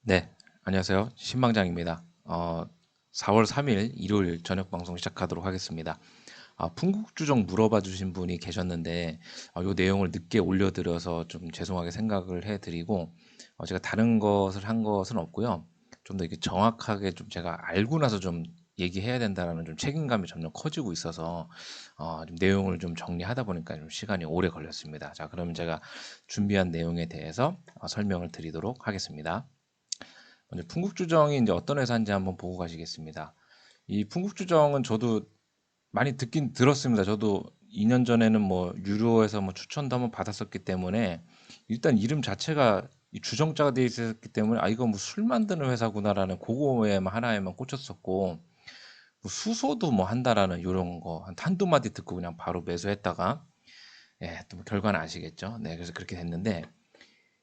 네, 안녕하세요. 신방장입니다. 4월 3일 일요일 저녁 방송 시작하도록 하겠습니다. 풍국주정 물어봐 주신 분이 계셨는데, 이 내용을 늦게 올려드려서 좀 죄송하게 생각을 해드리고, 제가 다른 것을 한 것은 없고요. 좀 더 이렇게 정확하게 좀 제가 알고 나서 좀 얘기해야 된다는 좀 책임감이 점점 커지고 있어서, 좀 내용을 좀 정리하다 보니까 좀 시간이 오래 걸렸습니다. 자, 그럼 제가 준비한 내용에 대해서 설명을 드리도록 하겠습니다. 먼저 풍국주정이 이제 어떤 회사인지 한번 보고 가시겠습니다. 이 풍국주정은 저도 많이 듣긴 들었습니다. 저도 2년 전에는 뭐 유료에서 뭐 추천도 한번 받았었기 때문에 일단 이름 자체가 이 주정자가 돼 있었기 때문에 이거 뭐 술 만드는 회사구나라는 그거에만 하나에만 꽂혔었고, 뭐 수소도 뭐 한다라는 이런 거 한두 마디 듣고 그냥 바로 매수했다가, 또뭐 결과는 아시겠죠. 네, 그래서 그렇게 됐는데,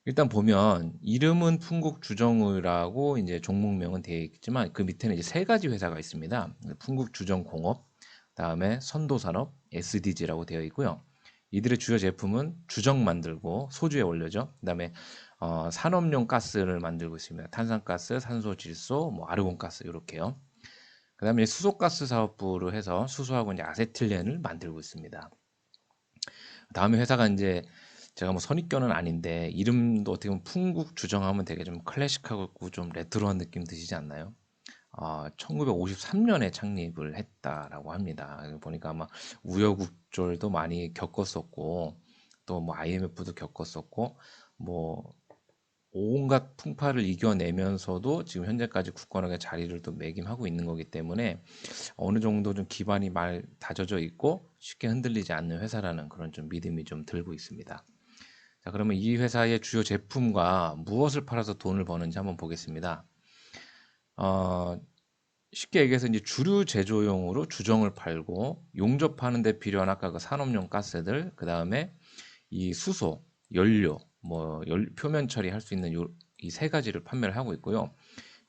일단 보면 이름은 풍국주정의라고 이제 종목명은 되어 있지만 그 밑에는 이제 세 가지 회사가 있습니다. 풍국주정공업, 다음에 선도산업, SDG라고 되어 있고요. 이들의 주요 제품은 주정 만들고 소주에 원료죠. 그다음에 산업용 가스를 만들고 있습니다. 탄산가스, 산소질소, 뭐 아르곤가스 이렇게요. 그다음에 수소가스 사업부로 해서 수소하고 이제 아세틸렌을 만들고 있습니다. 다음에 회사가 이제 제가 뭐 선입견은 아닌데 이름도 어떻게 보면 풍국 주정하면 되게 좀 클래식하고 좀 레트로한 느낌 드시지 않나요? 1953년에 창립을 했다라고 합니다. 보니까 아마 우여곡절도 많이 겪었었고 또 뭐 IMF도 겪었었고 뭐 온갖 풍파를 이겨내면서도 지금 현재까지 굳건하게 자리를 또 매김하고 있는 거기 때문에 어느 정도 좀 기반이 말 다져져 있고 쉽게 흔들리지 않는 회사라는 그런 좀 믿음이 좀 들고 있습니다. 자, 그러면 이 회사의 주요 제품과 무엇을 팔아서 돈을 버는지 한번 보겠습니다. 어, 쉽게 얘기해서 이제 주류 제조용으로 주정을 팔고 용접하는 데 필요한 아까 그 산업용 가스들, 그 다음에 이 수소, 연료, 뭐 표면 처리할 수 있는 이 세 가지를 판매를 하고 있고요.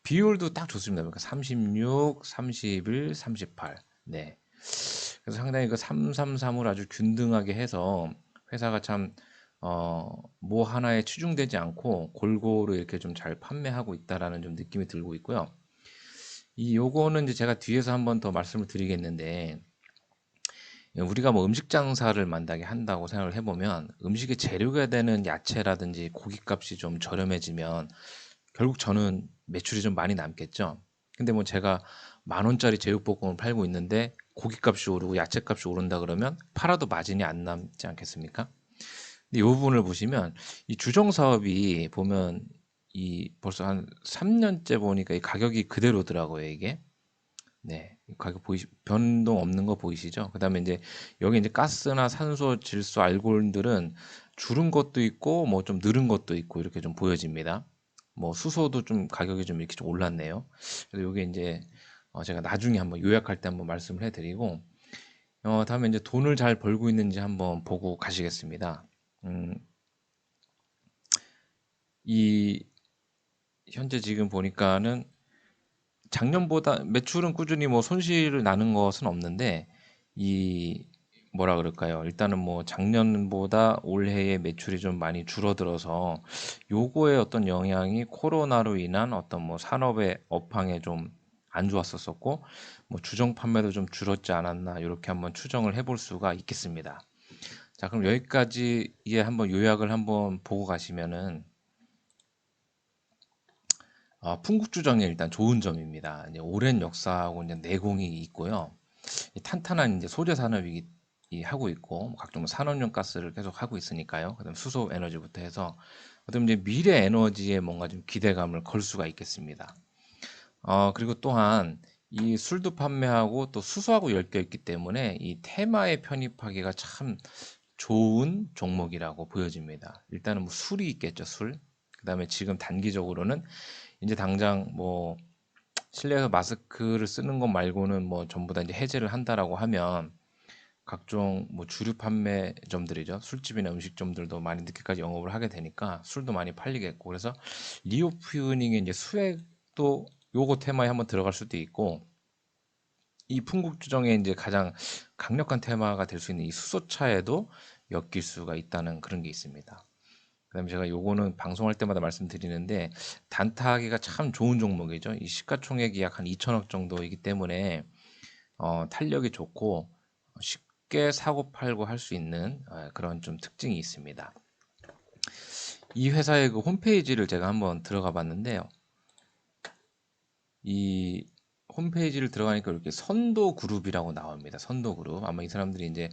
비율도 딱 좋습니다. 그러니까 36, 31, 38. 네. 그래서 상당히 그 333을 아주 균등하게 해서 회사가 참, 뭐 하나에 치중되지 않고 골고루 이렇게 좀 잘 판매하고 있다라는 좀 느낌이 들고 있고요. 요거는 이제 제가 뒤에서 한번 더 말씀을 드리겠는데, 우리가 뭐 음식 장사를 만약에 한다고 생각을 해보면 음식의 재료가 되는 야채라든지 고깃값이 좀 저렴해지면 결국 저는 매출이 좀 많이 남겠죠. 근데 뭐 제가 10,000원짜리 제육볶음을 팔고 있는데 고깃값이 오르고 야채값이 오른다 그러면 팔아도 마진이 안 남지 않겠습니까? 근데 이 부분을 보시면 이 주정 사업이 보면 이 벌써 한 3년째 보니까 이 가격이 그대로더라고요, 이게. 네. 가격 변동 없는 거 보이시죠? 그다음에 이제 여기 이제 가스나 산소, 질소, 알코올들은 줄은 것도 있고 뭐 좀 늘은 것도 있고 이렇게 좀 보여집니다. 뭐 수소도 좀 가격이 좀 이렇게 좀 올랐네요. 그래서 이게 이제 제가 나중에 한번 요약할 때 한번 말씀을 해드리고 다음에 이제 돈을 잘 벌고 있는지 한번 보고 가시겠습니다. 음, 이 현재 지금 보니까는 작년보다 매출은 꾸준히 뭐 손실을 나는 것은 없는데 이 뭐라 그럴까요? 일단은 뭐 작년보다 올해의 매출이 좀 많이 줄어들어서 요거의 어떤 영향이 코로나로 인한 어떤 뭐 산업의 업황에 좀 안 좋았었었고 뭐 주정 판매도 좀 줄었지 않았나 이렇게 한번 추정을 해볼 수가 있겠습니다. 자, 그럼 여기까지 예 한번 요약을 한번 보고 가시면은 풍국주정이 일단 좋은 점입니다. 이제 오랜 역사하고 이제 내공이 있고요. 이 탄탄한 이제 소재 산업이 하고 있고 뭐 각종 산업용 가스를 계속 하고 있으니까요. 그다음 수소 에너지부터 해서 어떤 이제 미래 에너지에 뭔가 좀 기대감을 걸 수가 있겠습니다. 그리고 또한 이 술도 판매하고 또 수소하고 엮여 있기 때문에 이 테마에 편입하기가 참 좋은 종목이라고 보여집니다. 일단은 뭐 술이 있겠죠, 술. 그다음에 지금 단기적으로는 이제 당장 뭐 실내에서 마스크를 쓰는 것 말고는 뭐 전부 다 이제 해제를 한다라고 하면 각종 뭐 주류 판매점들이죠. 술집이나 음식점들도 많이 늦게까지 영업을 하게 되니까 술도 많이 팔리겠고 그래서 리오프닝의 이제 수액도 요거 테마에 한번 들어갈 수도 있고 이 풍국주정의 이제 가장 강력한 테마가 될 수 있는 이 수소차에도 엮일 수가 있다는 그런 게 있습니다. 그다음에 제가 요거는 방송할 때마다 말씀드리는데 단타하기가 참 좋은 종목이죠. 이 시가총액이 약 한 2천억 정도이기 때문에 탄력이 좋고 쉽게 사고 팔고 할 수 있는 그런 좀 특징이 있습니다. 이 회사의 그 홈페이지를 제가 한번 들어가 봤는데요. 이 홈페이지를 들어가니까 이렇게 선도그룹이라고 나옵니다. 선도그룹. 아마 이 사람들이 이제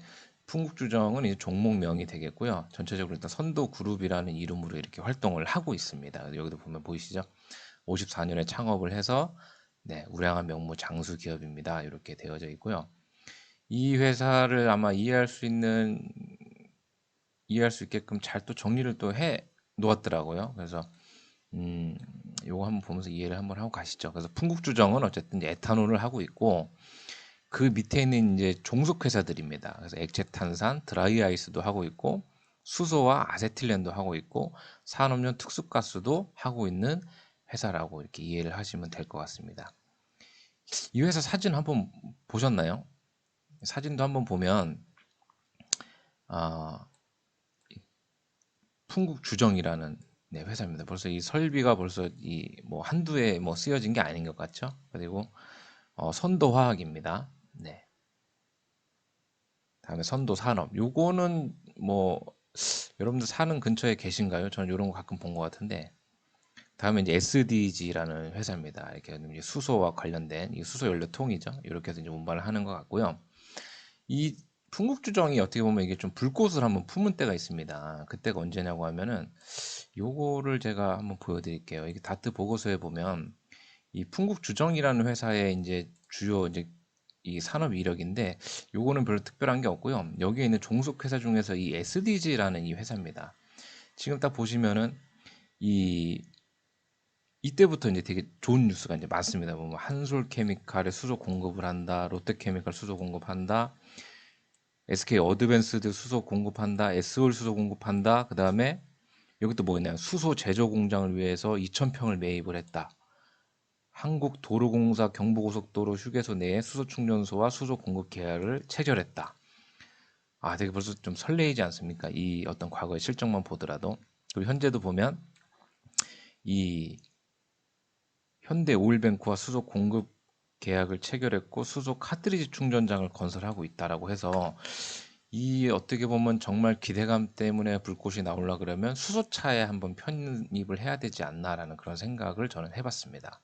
풍국주정은 이제 종목명이 되겠고요. 전체적으로 일단 선도그룹이라는 이름으로 이렇게 활동을 하고 있습니다. 여기도 보면 보이시죠? 54년에 창업을 해서 네, 우량한 명무 장수 기업입니다. 이렇게 되어져 있고요. 이 회사를 아마 이해할 수 있게끔 잘 또 정리를 또 해 놓았더라고요. 그래서 음, 요거 한번 보면서 이해를 한번 하고 가시죠. 그래서 풍국주정은 어쨌든 이제 에탄올을 하고 있고 그 밑에 있는 이제 종속 회사들입니다. 그래서 액체탄산, 드라이아이스도 하고 있고 수소와 아세틸렌도 하고 있고 산업용 특수가스도 하고 있는 회사라고 이렇게 이해를 하시면 될 것 같습니다. 이 회사 사진 한번 보셨나요? 사진도 한번 보면 아, 풍국주정이라는 네, 회사입니다. 벌써 이 설비가 벌써 이 뭐 한두 해 뭐 쓰여진 게 아닌 것 같죠? 그리고 선도화학입니다. 네. 다음에 선도산업. 요거는 뭐 여러분들 사는 근처에 계신가요? 저는 이런 거 가끔 본 것 같은데. 다음에 이제 SDG라는 회사입니다. 이렇게 이제 수소와 관련된 이 수소 연료통이죠. 이렇게 해서 이제 운반을 하는 것 같고요. 이 풍국주정이 어떻게 보면 이게 좀 불꽃을 한번 품은 때가 있습니다. 그때가 언제냐고 하면은 요거를 제가 한번 보여드릴게요. 이게 다트 보고서에 보면 이 풍국주정이라는 회사의 이제 주요 이제 이 산업 이력인데 요거는 별로 특별한 게 없고요. 여기에 있는 종속 회사 중에서 이 SDG라는 이 회사입니다. 지금 딱 보시면은 이 이때부터 이제 되게 좋은 뉴스가 이제 많습니다. 뭐 한솔케미칼에 수소 공급을 한다, 롯데케미칼 수소 공급한다, SK 어드밴스드 수소 공급한다, S올 수소 공급한다. 그 다음에 여기 또 뭐 있나요? 수소 제조 공장을 위해서 2,000평을 매입을 했다. 한국도로공사 경부고속도로 휴게소 내에 수소 충전소와 수소 공급 계약을 체결했다. 아, 되게 벌써 좀 설레이지 않습니까? 이 어떤 과거의 실적만 보더라도. 그리고 현재도 보면 이 현대 오일뱅크와 수소 공급 계약을 체결했고 수소 카트리지 충전장을 건설하고 있다라고 해서 이 어떻게 보면 정말 기대감 때문에 불꽃이 나오려 그러면 수소차에 한번 편입을 해야 되지 않나라는 그런 생각을 저는 해봤습니다.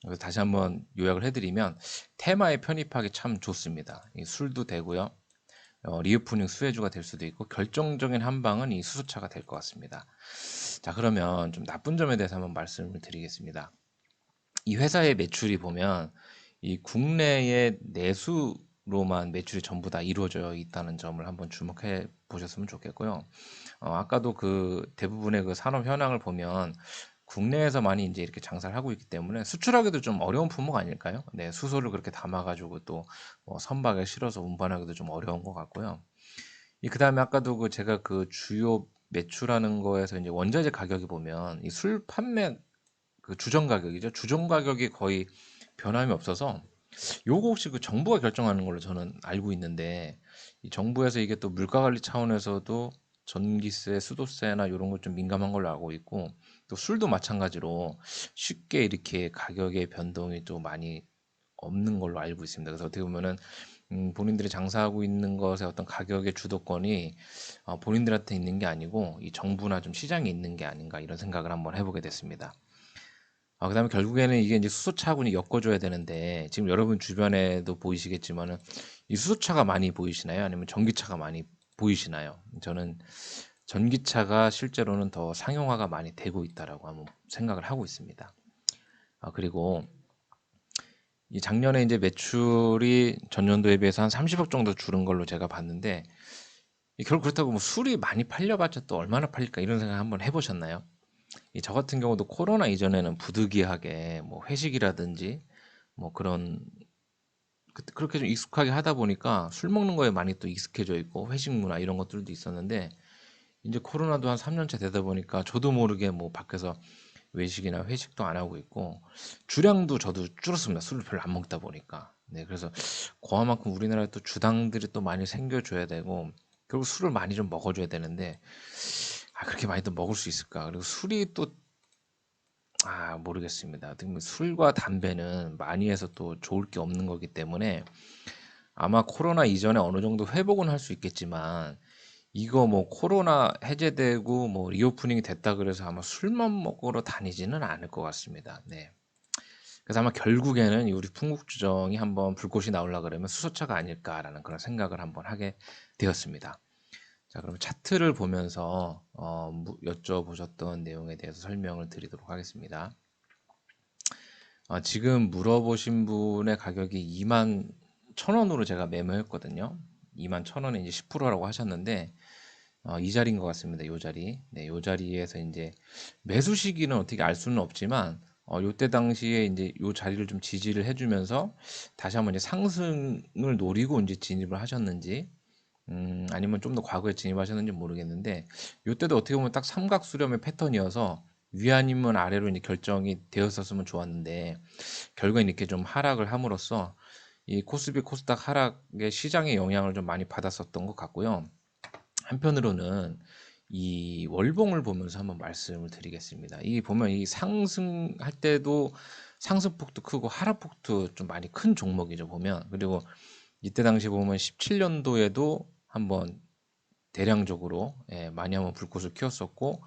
그래서 다시 한번 요약을 해드리면 테마에 편입하기 참 좋습니다. 이 술도 되고요. 리오프닝 수혜주가 될 수도 있고 결정적인 한 방은 이 수소차가 될 것 같습니다. 자, 그러면 좀 나쁜 점에 대해서 한번 말씀을 드리겠습니다. 이 회사의 매출이 보면 이 국내의 내수로만 매출이 전부 다 이루어져 있다는 점을 한번 주목해 보셨으면 좋겠고요. 아까도 그 대부분의 그 산업 현황을 보면 국내에서 많이 이제 이렇게 장사를 하고 있기 때문에 수출하기도 좀 어려운 품목 아닐까요? 네, 수소를 그렇게 담아가지고 또뭐 선박에 실어서 운반하기도 좀 어려운 것 같고요. 그 다음에 아까도 그 제가 그 주요 매출하는 거에서 이제 원자재 가격이 보면 이 술 판매 그 주정 가격이죠. 주정 가격이 거의 변함이 없어서 요거 혹시 그 정부가 결정하는 걸로 저는 알고 있는데 이 정부에서 이게 또 물가 관리 차원에서도 전기세, 수도세나 이런 것 좀 민감한 걸로 알고 있고 또 술도 마찬가지로 쉽게 이렇게 가격의 변동이 좀 많이 없는 걸로 알고 있습니다. 그래서 어떻게 보면은 본인들이 장사하고 있는 것의 어떤 가격의 주도권이 본인들한테 있는 게 아니고 이 정부나 좀 시장에 있는 게 아닌가 이런 생각을 한번 해보게 됐습니다. 그다음에 결국에는 이게 이제 수소차하고는 엮어줘야 되는데 지금 여러분 주변에도 보이시겠지만은 이 수소차가 많이 보이시나요? 아니면 전기차가 많이 보이시나요? 저는 전기차가 실제로는 더 상용화가 많이 되고 있다라고 한번 생각을 하고 있습니다. 그리고 이 작년에 이제 매출이 전년도에 비해서 한 30억 정도 줄은 걸로 제가 봤는데 결국 그렇다고 뭐 술이 많이 팔려봤자 또 얼마나 팔릴까 이런 생각 한번 해보셨나요? 저 같은 경우도 코로나 이전에는 부득이하게 뭐 회식이라든지 뭐 그런 그렇게 좀 익숙하게 하다 보니까 술 먹는 거에 많이 또 익숙해져 있고 회식 문화 이런 것들도 있었는데 이제 코로나도 한 3년 차 되다 보니까 저도 모르게 뭐 밖에서 외식이나 회식도 안 하고 있고 주량도 저도 줄었습니다. 술을 별로 안 먹다 보니까. 네, 그래서 그만큼 우리나라에 또 주당들이 또 많이 생겨줘야 되고 결국 술을 많이 좀 먹어줘야 되는데 그렇게 많이들 먹을 수 있을까? 그리고 술이 또 모르겠습니다. 술과 담배는 많이 해서 또 좋을 게 없는 거기 때문에 아마 코로나 이전에 어느 정도 회복은 할 수 있겠지만 이거 뭐 코로나 해제되고 뭐 리오프닝이 됐다 그래서 아마 술만 먹으러 다니지는 않을 것 같습니다. 네. 그래서 아마 결국에는 이 우리 풍국주정이 한번 불꽃이 나오려 그러면 수소차가 아닐까라는 그런 생각을 한번 하게 되었습니다. 자, 그럼 차트를 보면서 여쭤보셨던 내용에 대해서 설명을 드리도록 하겠습니다. 지금 물어보신 분의 가격이 2만 1,000원으로 제가 매매했거든요. 2만 1,000원에 이제 10%라고 하셨는데 이 자리인 것 같습니다. 이 자리. 네, 이 자리에서 이제 매수 시기는 어떻게 알 수는 없지만 요때 당시에 이제 요 자리를 좀 지지를 해주면서 다시 한번 이제 상승을 노리고 이제 진입을 하셨는지 아니면 좀 더 과거에 진입하셨는지 모르겠는데 요때도 어떻게 보면 딱 삼각 수렴의 패턴이어서 위 아니면 아래로 이제 결정이 되었었으면 좋았는데 결국엔 이렇게 좀 하락을 함으로써 이 코스피 코스닥 하락의 시장의 영향을 좀 많이 받았었던 것 같고요. 한편으로는 이 월봉을 보면서 한번 말씀을 드리겠습니다. 이 보면 이 상승할 때도 상승폭도 크고 하락폭도 좀 많이 큰 종목이죠, 보면. 그리고 이때 당시 보면 17년도에도 한번 대량적으로 많이 한번 불꽃을 키웠었고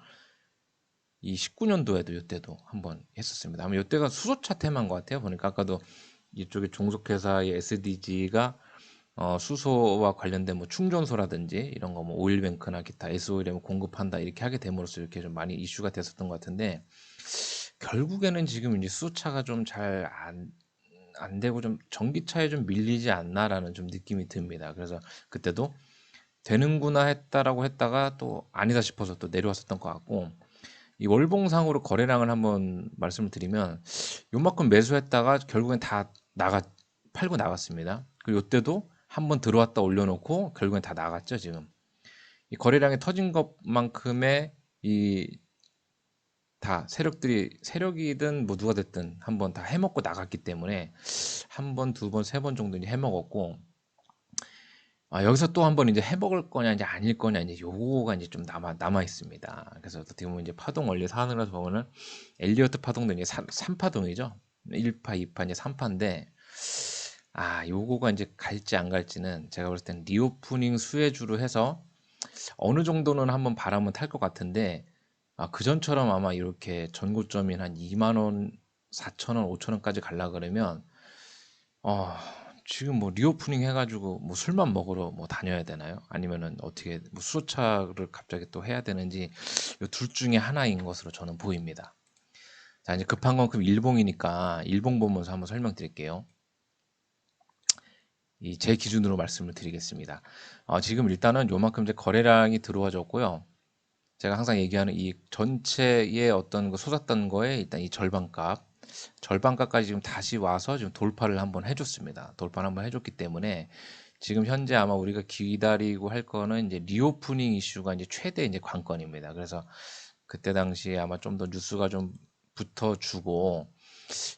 이 19년도에도 이때도 한번 했었습니다. 아마 이때가 수소차 테마인 것 같아요. 보니까 아까도 이쪽에 종속회사의 SDG가 수소와 관련된 뭐 충전소라든지 이런 거 뭐 오일뱅크나 기타 S오일에 뭐 공급한다 이렇게 하게 됨으로써 이렇게 좀 많이 이슈가 됐었던 것 같은데 결국에는 지금 이제 수소차가 좀 잘 안 되고 좀 전기차에 좀 밀리지 않나라는 좀 느낌이 듭니다. 그래서 그때도 되는구나 했다라고 했다가 또 아니다 싶어서 또 내려왔었던 것 같고 이 월봉상으로 거래량을 한번 말씀을 드리면 요만큼 매수했다가 결국엔 다 팔고 나갔습니다. 그리고 이때도 한번 들어왔다 올려놓고 결국엔 다 나갔죠, 지금. 이 거래량이 터진 것만큼의 이 다 세력이든 뭐 누가 됐든 한번 다 해먹고 나갔기 때문에 한 번, 두 번, 세 번 정도 이제 해먹었고 여기서 또 한 번 이제 해먹을 거냐 이제 아닐 거냐 이제 요거가 이제 좀 남아 있습니다. 그래서 어떻게 보면 이제 파동 원리 사안으로 보면은 엘리어트 파동도 이제 3파동이죠. 1파, 2파 이제 3파인데 요거가 이제 갈지 안 갈지는 제가 볼 땐 리오프닝 수혜주로 해서 어느 정도는 한번 바람은 탈 것 같은데 그전처럼 아마 이렇게 전고점인 한 2만 원, 4천 원, 5천 원까지 갈라 그러면 어, 지금 뭐 리오프닝 해가지고 뭐 술만 먹으러 뭐 다녀야 되나요? 아니면은 어떻게 뭐 수소차를 갑자기 또 해야 되는지 이 둘 중에 하나인 것으로 저는 보입니다. 자, 이제 급한 건 그럼 일봉이니까 일봉 보면서 한번 설명드릴게요. 이 제 기준으로 말씀을 드리겠습니다. 지금 일단은 요만큼 이제 거래량이 들어와졌고요. 제가 항상 얘기하는 이 전체의 어떤 그 쏟았던 거에 일단 이 절반값까지 지금 다시 와서 지금 돌파를 한번 해줬습니다. 돌파를 한번 해줬기 때문에 지금 현재 아마 우리가 기다리고 할 거는 이제 리오프닝 이슈가 이제 최대 이제 관건입니다. 그래서 그때 당시에 아마 좀 더 뉴스가 좀 붙어주고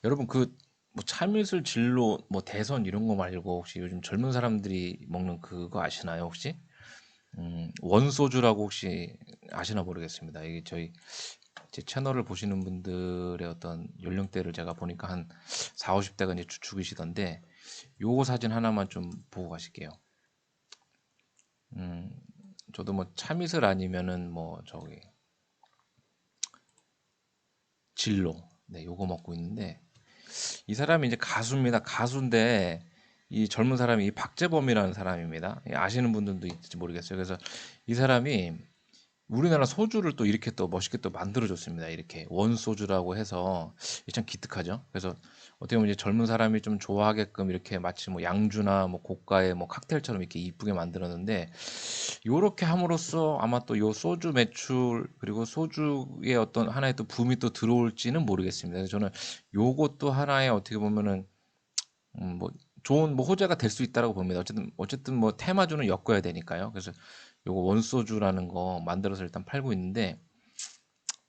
여러분 그 뭐 참이슬 진로 뭐 대선 이런 거 말고 혹시 요즘 젊은 사람들이 먹는 그거 아시나요 혹시? 원소주라고 혹시 아시나 모르겠습니다. 이게 제 채널을 보시는 분들의 어떤 연령대를 제가 보니까 한 4, 50대가 이제 주축이시던데 요거 사진 하나만 좀 보고 가실게요. 음, 저도 뭐 참이슬 아니면은 뭐 저기 진로 네 요거 먹고 있는데 이 사람이 이제 가수입니다. 가수인데 이 젊은 사람이 이 박재범이라는 사람입니다. 아시는 분들도 있을지 모르겠어요. 그래서 이 사람이 우리나라 소주를 또 이렇게 또 멋있게 또 만들어줬습니다. 이렇게 원소주라고 해서 이게 참 기특하죠. 그래서 어떻게 보면 이제 젊은 사람이 좀 좋아하게끔 이렇게 마치 뭐 양주나 뭐 고가의 뭐 칵테일처럼 이렇게 이쁘게 만들었는데 요렇게 함으로써 아마 또 요 소주 매출 그리고 소주의 어떤 하나의 또 붐이 또 들어올지는 모르겠습니다. 그래서 저는 요것도 하나의 어떻게 보면은 뭐 좋은 뭐 호재가 될 수 있다라고 봅니다. 어쨌든 뭐 테마주는 엮어야 되니까요. 그래서 요거 원소주라는 거 만들어서 일단 팔고 있는데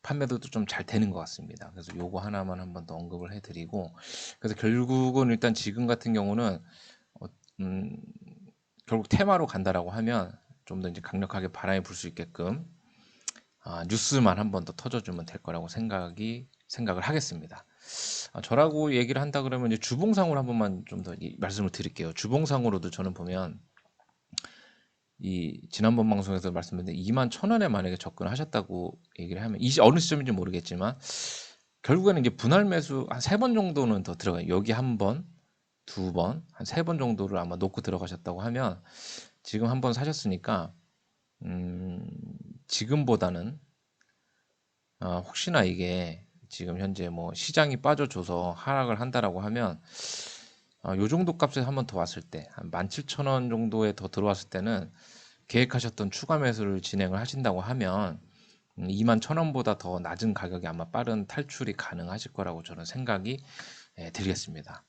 판매도 좀 잘 되는 것 같습니다. 그래서 요거 하나만 한번 더 언급을 해드리고 그래서 결국은 일단 지금 같은 경우는 어, 음, 결국 테마로 간다라고 하면 좀 더 이제 강력하게 바람이 불 수 있게끔 뉴스만 한 번 더 터져주면 될 거라고 생각을 하겠습니다. 저라고 얘기를 한다 그러면 이제 주봉상으로 한 번만 좀 더 말씀을 드릴게요. 주봉상으로도 저는 보면 이 지난번 방송에서 말씀드린 2만 1,000원에 만약에 접근하셨다고 얘기를 하면 이 어느 시점인지 모르겠지만 결국에는 이제 분할 매수 한 3번 정도는 더 들어가요. 여기 한 번, 두 번, 한 3번 정도를 아마 놓고 들어가셨다고 하면 지금 한 번 사셨으니까 지금보다는 혹시나 이게 지금 현재 뭐 시장이 빠져줘서 하락을 한다라고 하면 요 정도 값에 한 번 더 왔을 때 한 17,000원 정도에 더 들어왔을 때는 계획하셨던 추가 매수를 진행을 하신다고 하면 21,000원보다 더 낮은 가격에 아마 빠른 탈출이 가능하실 거라고 저는 생각이 들겠습니다.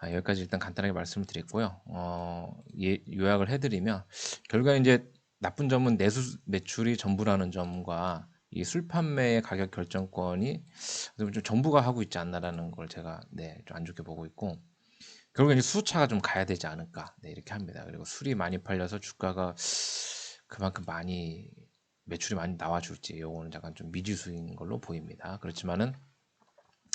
여기까지 일단 간단하게 말씀을 드렸고요. 요약을 해드리면 결국에 이제 나쁜 점은 내수 매출이 전부라는 점과 이 술 판매의 가격 결정권이 좀 정부가 하고 있지 않나라는 걸 제가 좀 안 좋게 보고 있고 결국에 이제 수소차가 좀 가야 되지 않을까 이렇게 합니다. 그리고 술이 많이 팔려서 주가가 그만큼 많이 매출이 많이 나와줄지 요거는 약간 좀 미지수인 걸로 보입니다. 그렇지만은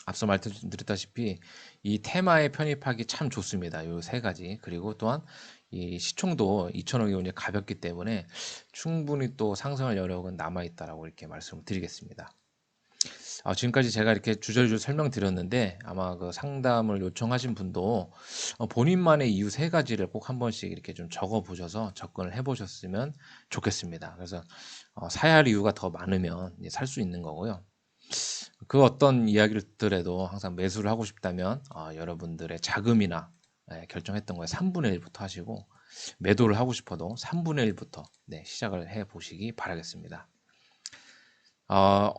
앞서 말씀드렸다시피 이 테마에 편입하기 참 좋습니다. 요 세 가지. 그리고 또한 이 시총도 2천억이 이제 가볍기 때문에 충분히 또 상승할 여력은 남아 있다라고 이렇게 말씀을 드리겠습니다. 지금까지 제가 이렇게 주저주저 설명드렸는데 아마 그 상담을 요청하신 분도 본인만의 이유 세 가지를 꼭 한 번씩 이렇게 좀 적어 보셔서 접근을 해 보셨으면 좋겠습니다. 그래서 사야 할 이유가 더 많으면 살 수 있는 거고요. 그 어떤 이야기를 듣더라도 항상 매수를 하고 싶다면 여러분들의 자금이나 결정했던 거에 3분의 1부터 하시고 매도를 하고 싶어도 3분의 1부터 시작을 해 보시기 바라겠습니다. 어,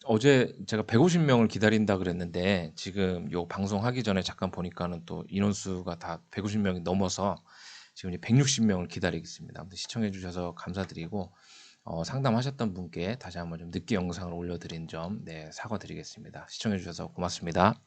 어제 제가 150명을 기다린다 그랬는데 지금 요 방송하기 전에 잠깐 보니까는 또 인원수가 다 150명이 넘어서 지금 이제 160명을 기다리고 있습니다. 아무튼 시청해 주셔서 감사드리고 상담하셨던 분께 다시 한번 좀 늦게 영상을 올려드린 점 사과드리겠습니다. 시청해 주셔서 고맙습니다.